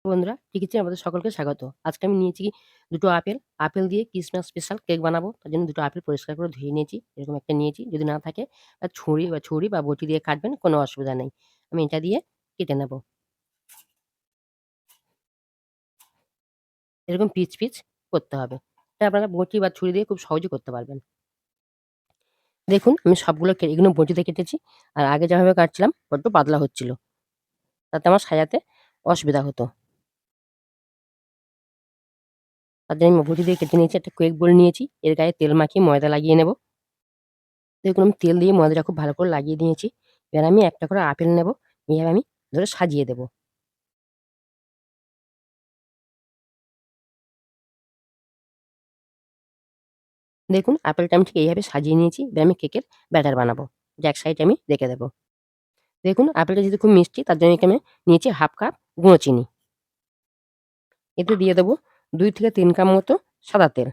বন্ধুরা, টিকিচে আমাদের সকলকে স্বাগত। আজকে আমি নিয়েছি ২ টো আপেল। আপেল দিয়ে ক্রিসমাস স্পেশাল কেক বানাবো। তার জন্য ২ টো আপেল পরিষ্কার করে ধুয়ে নিয়েছি। এরকম একটা নিয়েছি। যদি না থাকে ছুরি বা বটি দিয়ে কাটবেন, কোনো অসুবিধা নেই। আমি এটা দিয়ে কেটে নেব। এরকম পিচ করতে হবে। এটা আপনারা বটি বা ছুরি দিয়ে খুব সহজে করতে পারবেন। দেখুন আমি সবগুলো এগুলো বটিতে কেটেছি। আর আগে যেভাবে কাটছিলাম বড্ড পাতলা হচ্ছিল। তাতে আমার সাজাতে অসুবিধা হতো। তার জন্য আমি বটি দিয়ে কেটে নিয়েছি। একটা কেক বোল নিয়েছি। এর গায়ে তেল মাখিয়ে ময়দা লাগিয়ে নেব। দেখুন আমি তেল দিয়ে ময়দাটা খুব ভালো করে লাগিয়ে নিয়েছি। এবার আমি একটা করে আপেল নেব। নিয়ে আমি ধরে সাজিয়ে দেব। দেখুন আপেলটা আমি ঠিক এইভাবে সাজিয়ে নিয়েছি। এবার আমি কেকের ব্যাটার বানাবো। যে এক সাইডে আমি রেখে দেব। দেখুন আপেলটা যেহেতু খুব মিষ্টি তার জন্য এখানে নিয়েছি 1/2 কাপ গুঁড়ো চিনি। এতে দিয়ে দেব ২ থেকে ৩ কাপ মতো সাদা তেল।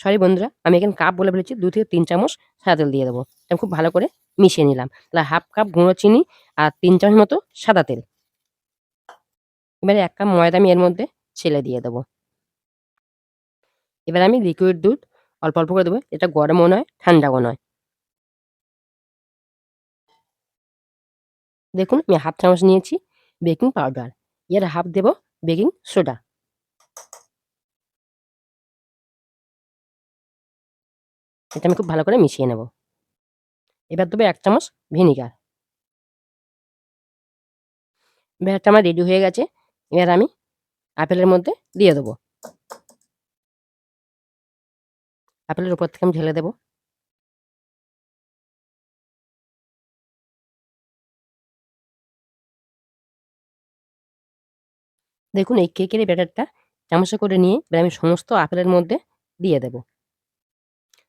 সরি বন্ধুরা, আমি এখানে কাপ বলে ফেলেছি। ২ থেকে ৩ চামচ সাদা তেল দিয়ে দেব। আমি খুব ভালো করে মিশিয়ে নিলাম। তাহলে 1/2 কাপ গুঁড়ো চিনি আর ৩ চামচ মতো সাদা তেল। এবারে ১ কাপ ময়দা আমি এর মধ্যে ছেলে দিয়ে দেব। এবার আমি লিকুইড দুধ অল্প করে দেব। এটা গরমও নয়, ঠান্ডাও নয়। দেখুন আমি 1/2 চামচ নিয়েছি বেকিং পাউডার। এর হাফ দেব বেকিং সোডা। এটা আমি খুব ভালো করে মিশিয়ে নেব। এবার দেবো ১ চামচ ভিনিগার। ব্যাটারটা আমার রেডি হয়ে গেছে। এবার আমি আপেলের মধ্যে দিয়ে দেবো। আপেলের উপর থেকে আমি ঢেলে দেব। দেখুন এই কেকের এই ব্যাটারটা চামচে করে নিয়ে এবার আমি সমস্ত আপেলের মধ্যে দিয়ে দেব।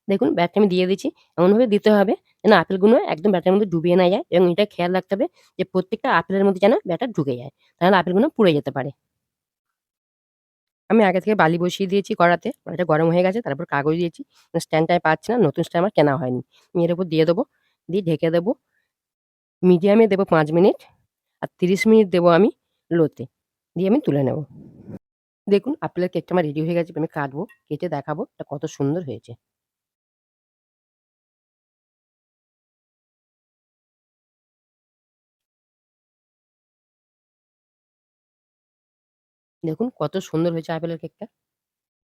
দেখুন ব্যাটারটা আমি দিয়ে দিচ্ছি। এমনভাবে দিতে হবে যেন আপেলগুলো একদম ব্যাটারের মধ্যে ডুবিয়ে না যায় এবং এটা খেয়াল রাখতে হবে যে প্রত্যেকটা আপেলের মধ্যে যেন ব্যাটার ঢুকে যায়। তাহলে আপেলগুলো পুড়ে যেতে পারে। আমি আগে থেকে বালি বসিয়ে দিয়েছি কড়াতে। কড়াইটা গরম হয়ে গেছে। তারপর কাগজ দিয়েছি। স্ট্যান্ডটা আমি পাচ্ছি না। নতুন স্ট্যান্ড আমার কেনা হয়নি। আমি এর উপর দিয়ে দেবো। দিয়ে ঢেকে দেবো। মিডিয়ামে দেবো ৫ মিনিট। আর ৩০ মিনিট দেবো আমি লোতে। দিয়ে আমি তুলে নেব। দেখুন আপেলের কেকটা আমার রেডি হয়ে গেছে। আমি কাটবো, কেটে দেখাবো এটা কত সুন্দর হয়েছে। দেখুন কত সুন্দর হয়েছে আপেলের কেকটা।